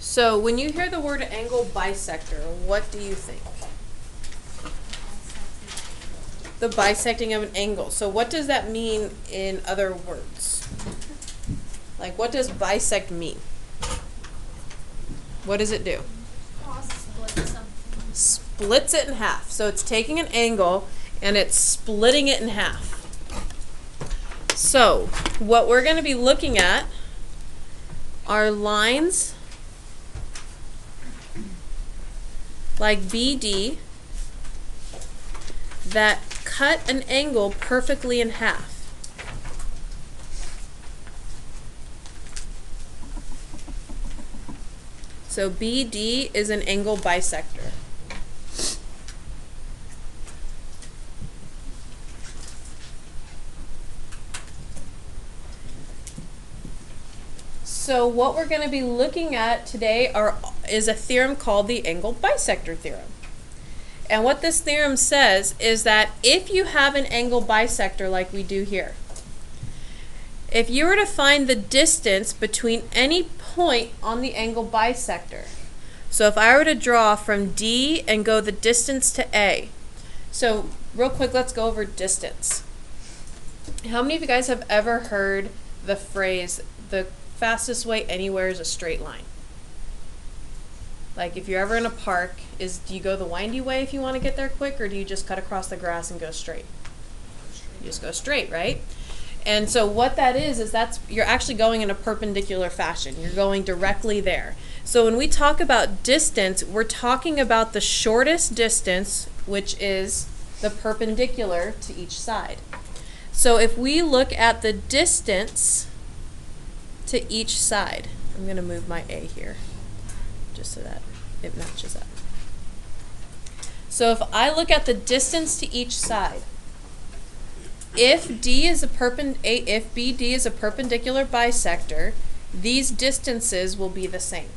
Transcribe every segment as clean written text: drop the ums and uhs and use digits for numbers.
So when you hear the word angle bisector, what do you think? The bisecting of an angle. So what does that mean in other words? Like, what does bisect mean? What does it do? Splits it in half. So it's taking an angle and it's splitting it in half. So what we're going to be looking at are lines like BD that cut an angle perfectly in half. So BD is an angle bisector. So what we're going to be looking at today is a theorem called the angle bisector theorem. And what this theorem says is that if you have an angle bisector like we do here, if you were to find the distance between any point on the angle bisector, so if I were to draw from D and go the distance to A, so real quick, let's go over distance. How many of you guys have ever heard the phrase, the fastest way anywhere is a straight line? Like if you're ever in a park, do you go the windy way if you want to get there quick, or do you just cut across the grass and go straight? You just go straight, right? And so what that is you're actually going in a perpendicular fashion. You're going directly there. So when we talk about distance, we're talking about the shortest distance, which is the perpendicular to each side. So if we look at the distance to each side, I'm going to move my A here just so that it matches up. So if I look at the distance to each side, if BD is a perpendicular bisector, these distances will be the same.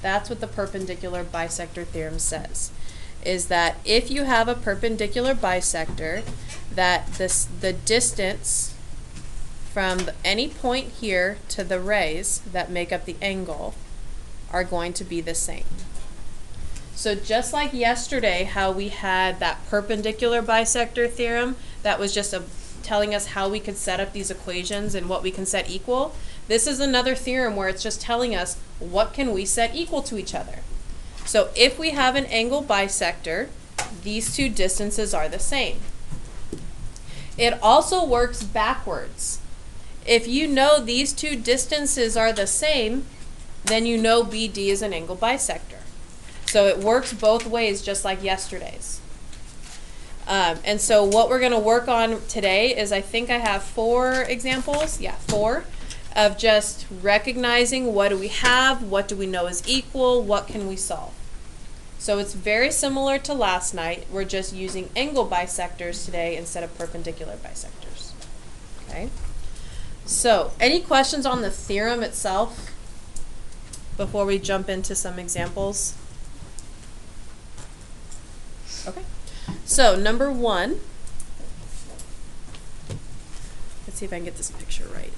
That's what the perpendicular bisector theorem says, is that if you have a perpendicular bisector, that the distance from any point here to the rays that make up the angle are going to be the same. So just like yesterday, how we had that perpendicular bisector theorem that was just telling us how we could set up these equations and what we can set equal, this is another theorem where it's just telling us what can we set equal to each other. So if we have an angle bisector, these two distances are the same. It also works backwards. If you know these two distances are the same, then you know BD is an angle bisector. So it works both ways, just like yesterday's. And so what we're going to work on today is, I think I have 4 examples, yeah, 4, of just recognizing what do we have, what do we know is equal, what can we solve. So it's very similar to last night. We're just using angle bisectors today instead of perpendicular bisectors. Okay. So any questions on the theorem itself before we jump into some examples? Okay. So number 1, let's see if I can get this picture right.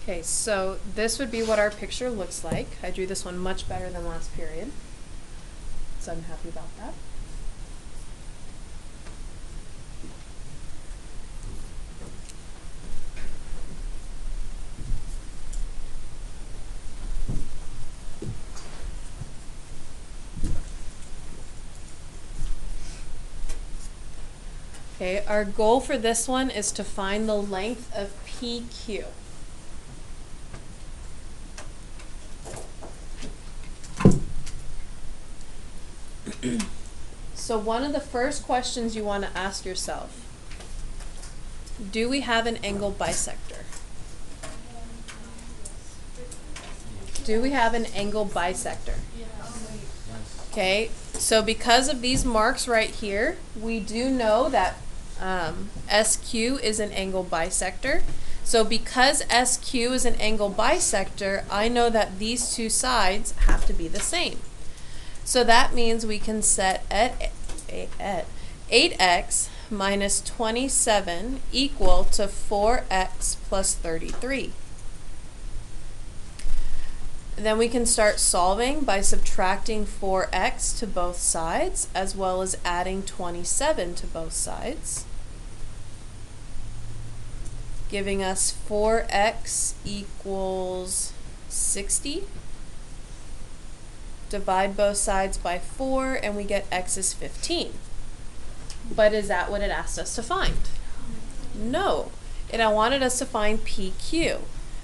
Okay, so this would be what our picture looks like. I drew this one much better than last period, so I'm happy about that. Okay, our goal for this one is to find the length of PQ. So one of the first questions you want to ask yourself, do we have an angle bisector? Do we have an angle bisector? Okay, so because of these marks right here, we do know that SQ is an angle bisector. So because SQ is an angle bisector, I know that these two sides have to be the same. So that means we can set at 8x minus 27 equal to 4x plus 33. Then we can start solving by subtracting 4x to both sides, as well as adding 27 to both sides, giving us 4x equals 60. Divide both sides by 4, and we get x is 15. But is that what it asked us to find? No. It wanted us to find PQ,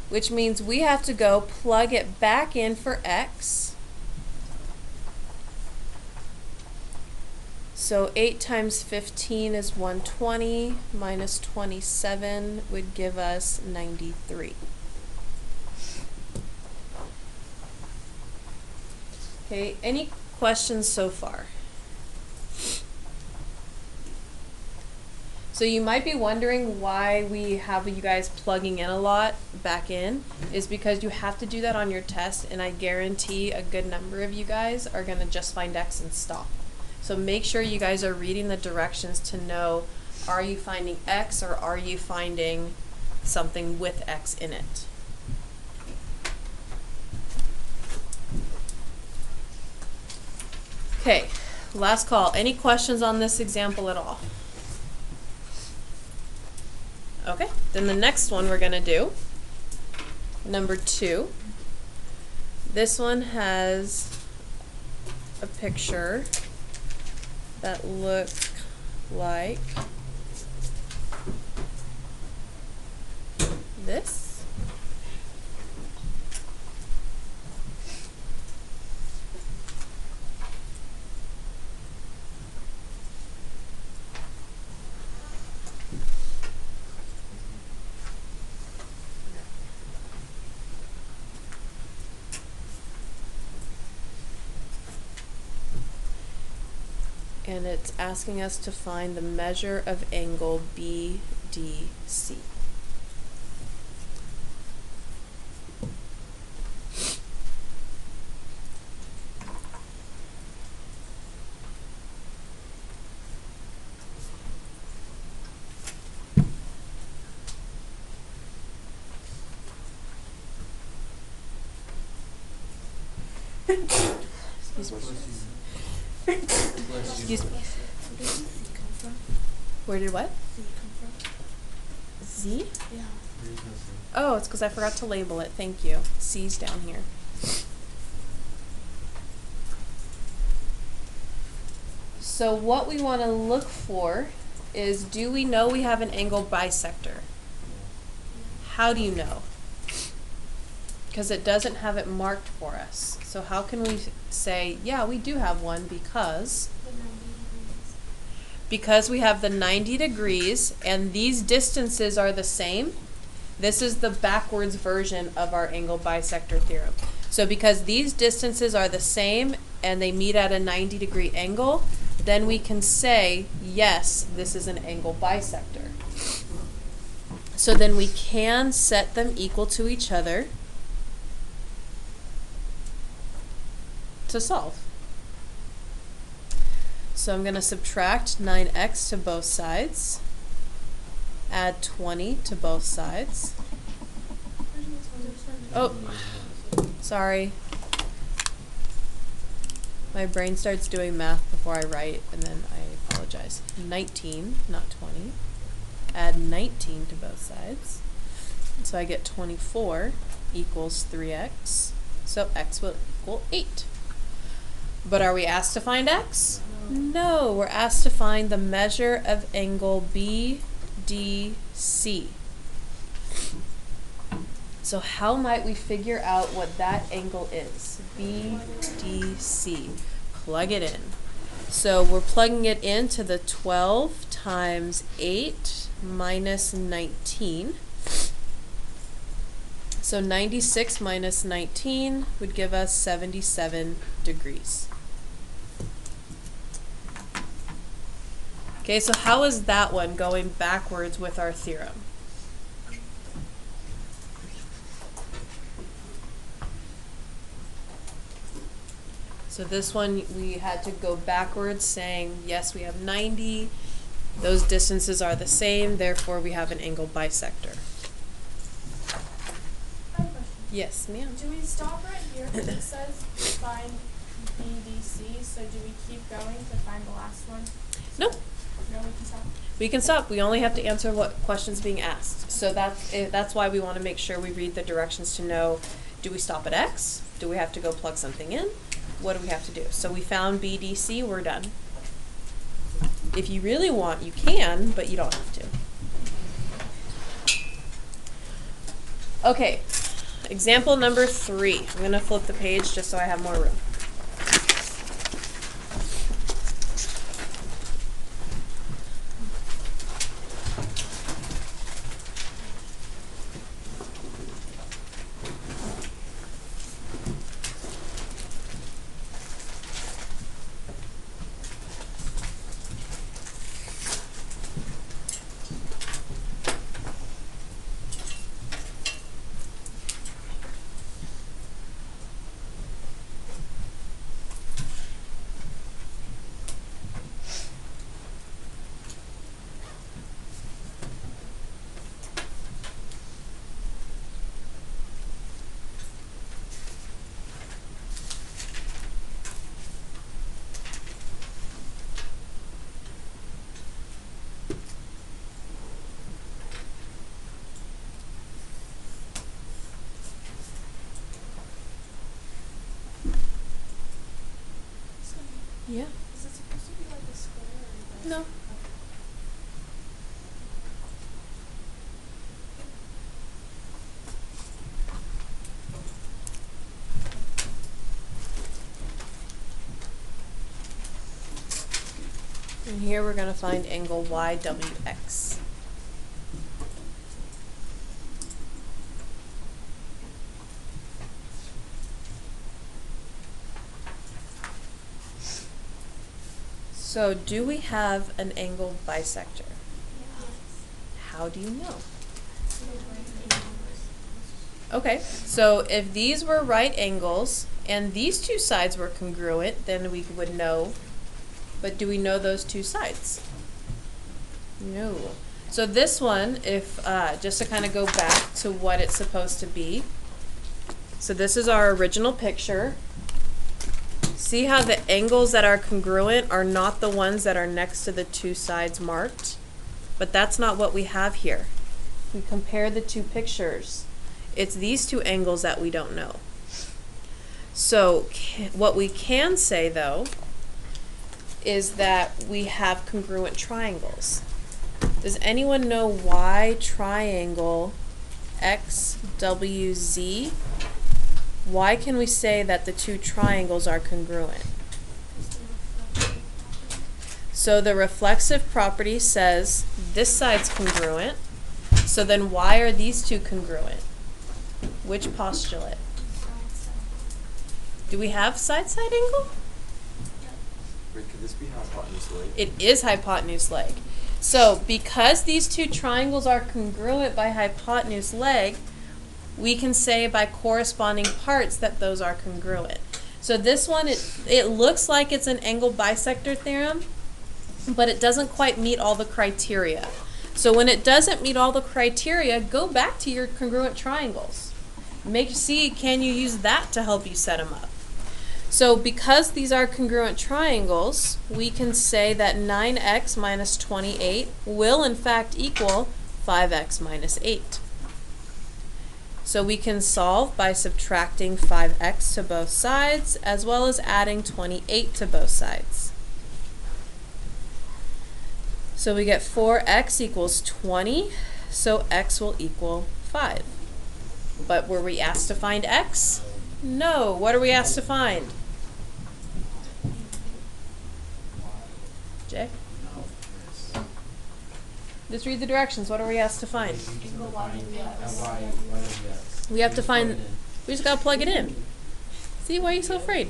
which means we have to go plug it back in for x. So 8 times 15 is 120, minus 27 would give us 93. Okay, any questions so far? So you might be wondering why we have you guys plugging in a lot back in, is because you have to do that on your test, and I guarantee a good number of you guys are going to just find x and stop. So make sure you guys are reading the directions to know, are you finding x or are you finding something with x in it? Okay, last call. Any questions on this example at all? Okay, then the next one we're going to do, number 2. This one has a picture that looks like this. And it's asking us to find the measure of angle BDC. Excuse me. Excuse me. Where did Z come from? Where did what? Z come from? Z? Yeah. Oh, it's because I forgot to label it. Thank you. C's down here. So what we want to look for is, do we know we have an angle bisector? How do you know? Because it doesn't have it marked for us. So how can we say, yeah, we do have one because we have the 90 degrees and these distances are the same. This is the backwards version of our angle bisector theorem. So because these distances are the same and they meet at a 90-degree angle, then we can say, yes, this is an angle bisector. So then we can set them equal to each other to solve. So I'm going to subtract 9x to both sides, add 20 to both sides. Oh, sorry. My brain starts doing math before I write, and then I apologize. 19, not 20. Add 19 to both sides. So I get 24 equals 3x. So x will equal 8. But are we asked to find x? No, we're asked to find the measure of angle BDC. So how might we figure out what that angle is? BDC. Plug it in. So we're plugging it into the 12 times 8 minus 19. So 96 minus 19 would give us 77 degrees. Okay, so how is that one going backwards with our theorem? So this one, we had to go backwards saying, yes, we have 90. Those distances are the same, therefore we have an angle bisector. I have a question. Yes, ma'am. Do we stop right here? It says find BDC, so do we keep going to find the last one? Nope. No, we can stop. We can stop. We only have to answer what question's being asked. So that's why we want to make sure we read the directions to know, do we stop at X? Do we have to go plug something in? What do we have to do? So we found BDC, we're done. If you really want, you can, but you don't have to. Okay, example number 3. I'm going to flip the page just so I have more room. Yeah. Is it supposed to be like a square or No. And here we're going to find angle YWX. So do we have an angle bisector? How do you know? Okay, so if these were right angles and these two sides were congruent, then we would know. But do we know those two sides? No. So this one, if just to kind of go back to what it's supposed to be. So this is our original picture. See how the angles that are congruent are not the ones that are next to the two sides marked? But that's not what we have here. We compare the two pictures. It's these two angles that we don't know. So what we can say, though, is that we have congruent triangles. Does anyone know why triangle XWZ? Why can we say that the two triangles are congruent? So the reflexive property says this side's congruent. So then why are these two congruent? Which postulate? Do we have side-side angle? Wait, could this be hypotenuse leg? It is hypotenuse leg. So because these two triangles are congruent by hypotenuse leg, we can say by corresponding parts that those are congruent. So this one, it looks like it's an angle bisector theorem, but it doesn't quite meet all the criteria. So when it doesn't meet all the criteria, go back to your congruent triangles. See, can you use that to help you set them up? So because these are congruent triangles, we can say that 9x minus 28 will in fact equal 5x minus 8. So we can solve by subtracting 5x to both sides as well as adding 28 to both sides. So we get 4x equals 20, so x will equal 5. But were we asked to find x? No. What are we asked to find? Jay? Just read the directions. What are we asked to find? We have to find, we just gotta plug it in. See, why are you so afraid?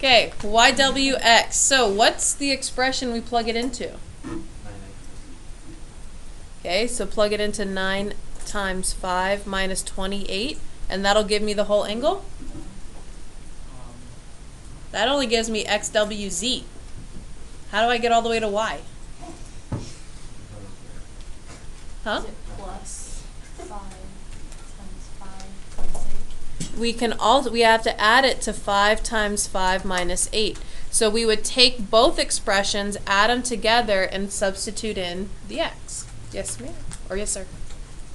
Okay, YWX. So what's the expression we plug it into? 9x. Okay, so plug it into 9 times 5 minus 28, and that'll give me the whole angle? That only gives me XWZ. How do I get all the way to Y? Huh? Is it plus 5 times 5 times 8? We have to add it to 5 times 5 minus 8. So we would take both expressions, add them together, and substitute in the x. Yes, ma'am. Or yes, sir.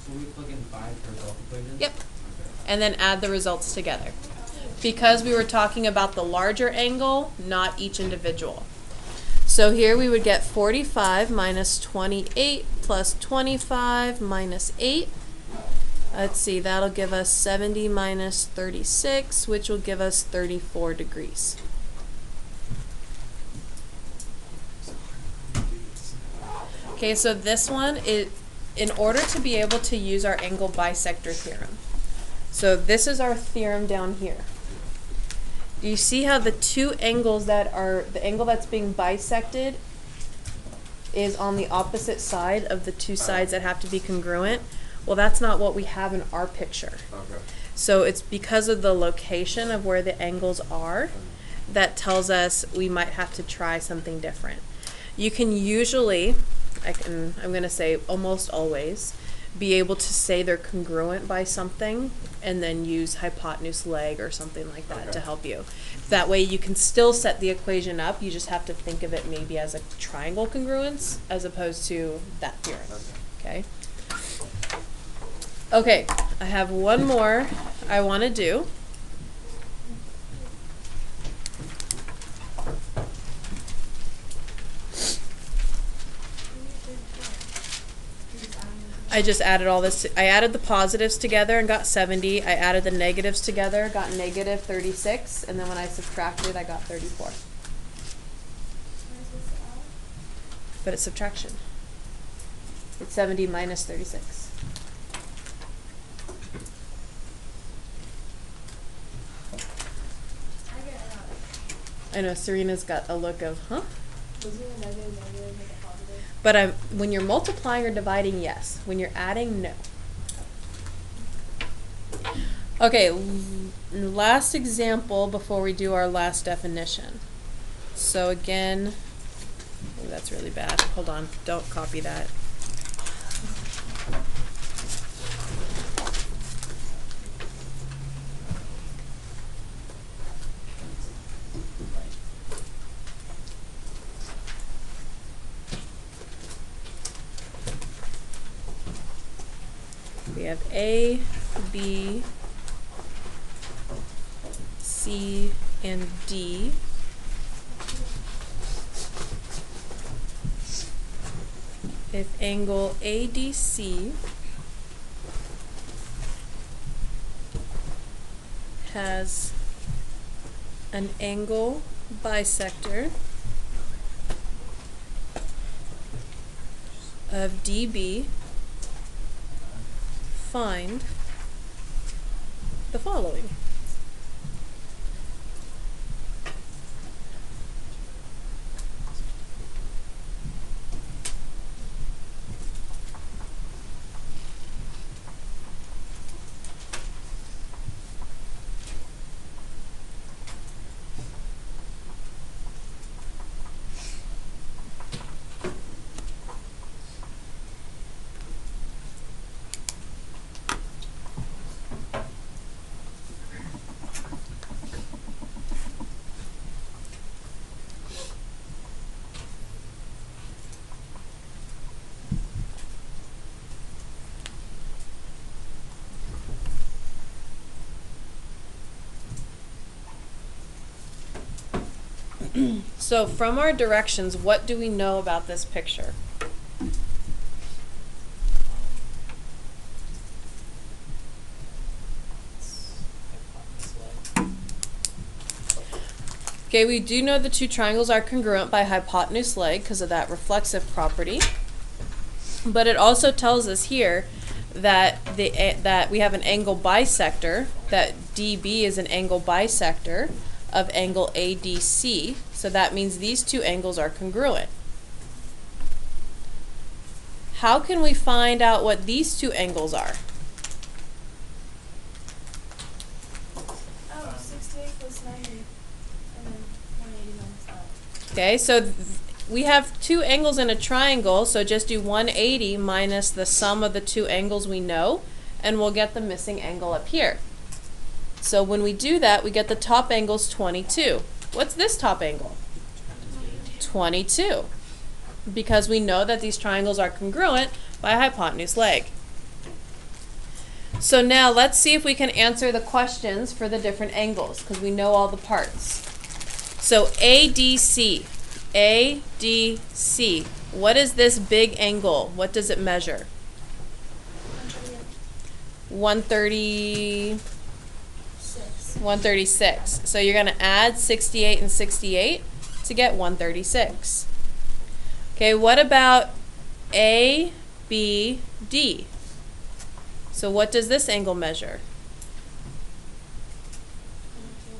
So we plug in 5 for both equations? Yep. Okay. And then add the results together. Because we were talking about the larger angle, not each individual. So here we would get 45 minus 28 plus 25 minus 8. Let's see, that'll give us 70 minus 36, which will give us 34 degrees. Okay, so this one is, in order to be able to use our angle bisector theorem. So this is our theorem down here. Do you see how the two angles that are, the angle that's being bisected is on the opposite side of the two sides that have to be congruent? Well, that's not what we have in our picture. Okay. So it's because of the location of where the angles are that tells us we might have to try something different. You can usually, I'm going to say almost always, be able to say they're congruent by something and then use hypotenuse leg or something like that to help you. That way you can still set the equation up, you just have to think of it maybe as a triangle congruence as opposed to that theorem. Okay? Okay, I have one more I want to do. I just added all this. I added the positives together and got 70. I added the negatives together, got negative 36, and then when I subtracted, I got 34. But it's subtraction. It's 70 minus 36. I know Serena's got a look of, huh? Wasn't a negative negative like a positive? But when you're multiplying or dividing, yes. When you're adding, no. Okay, last example before we do our last definition. So again, oh, that's really bad. Hold on, don't copy that. We have A, B, C, and D. If angle ADC has an angle bisector of DB, find the following. So from our directions, what do we know about this picture? Okay, we do know the two triangles are congruent by hypotenuse leg because of that reflexive property. But it also tells us here that that we have an angle bisector, that DB is an angle bisector of angle ADC. So that means these two angles are congruent. How can we find out what these two angles are? Oh, 68 plus 90, and then 180 minus that. Okay, so we have two angles in a triangle, so just do 180 minus the sum of the two angles we know, and we'll get the missing angle up here. So when we do that, we get the top angle's 22. What's this top angle? 22. Because we know that these triangles are congruent by hypotenuse leg. So now let's see if we can answer the questions for the different angles, because we know all the parts. So ADC. ADC. What is this big angle? What does it measure? 136. 136. So you're going to add 68 and 68 to get 136. Okay, what about ABD? So what does this angle measure?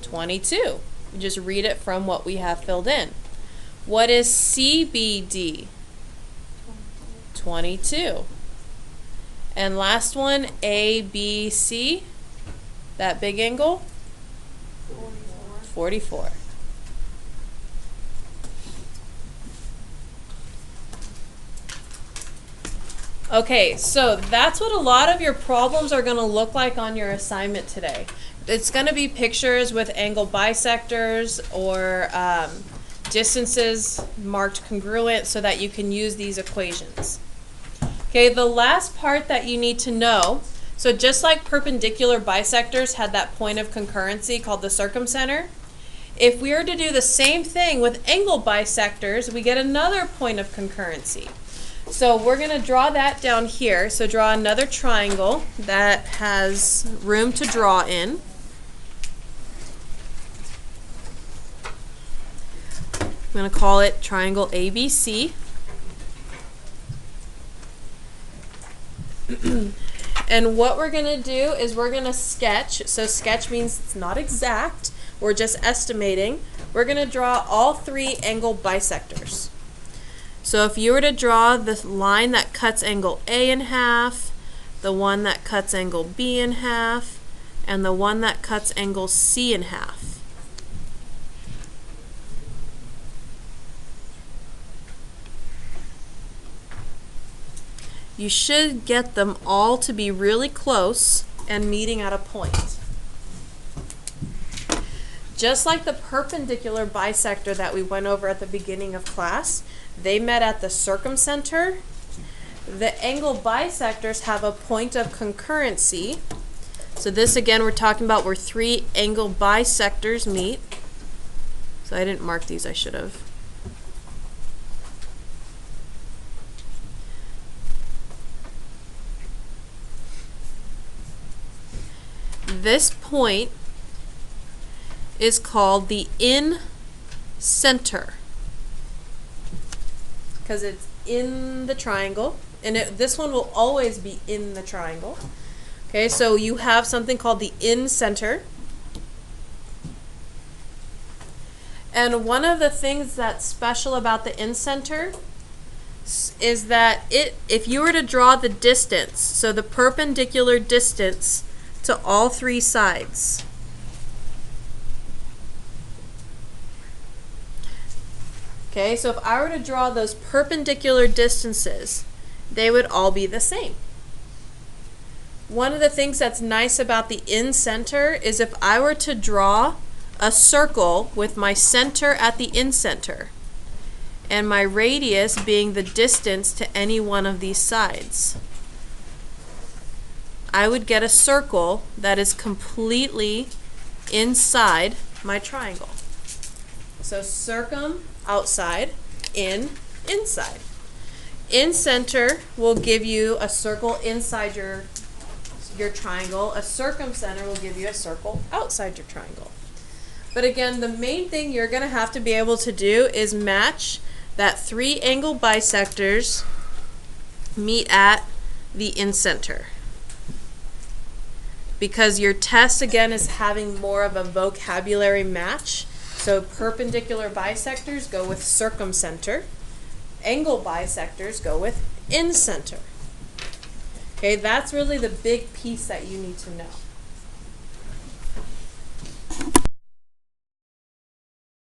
22. You just read it from what we have filled in. What is CBD? 22. And last one, ABC, that big angle? 44. Okay, so that's what a lot of your problems are going to look like on your assignment today. It's going to be pictures with angle bisectors or distances marked congruent so that you can use these equations. Okay, the last part that you need to know, so just like perpendicular bisectors had that point of concurrency called the circumcenter, if we were to do the same thing with angle bisectors, we get another point of concurrency. So we're going to draw that down here. So draw another triangle that has room to draw in. I'm going to call it triangle ABC. And what we're going to do is we're going to sketch. So sketch means it's not exact. We're just estimating. We're going to draw all three angle bisectors. So if you were to draw the line that cuts angle A in half, the one that cuts angle B in half, and the one that cuts angle C in half. You should get them all to be really close and meeting at a point. Just like the perpendicular bisector that we went over at the beginning of class, they met at the circumcenter. The angle bisectors have a point of concurrency. So this again we're talking about where three angle bisectors meet. So I didn't mark these, I should have. This point is called the in-center because it's in the triangle, and this one will always be in the triangle. Okay, so you have something called the in-center. And one of the things that's special about the in-center is that if you were to draw the distance, so the perpendicular distance to all three sides, okay, so if I were to draw those perpendicular distances, they would all be the same. One of the things that's nice about the in-center is if I were to draw a circle with my center at the in-center and my radius being the distance to any one of these sides, I would get a circle that is completely inside my triangle. So circum, outside, in, inside. In-center will give you a circle inside your triangle. A circumcenter will give you a circle outside your triangle. But again, the main thing you're going to have to be able to do is match that three angle bisectors meet at the in-center. because your test again is having more of a vocabulary match. So perpendicular bisectors go with circumcenter. Angle bisectors go with incenter. Okay, that's really the big piece that you need to know.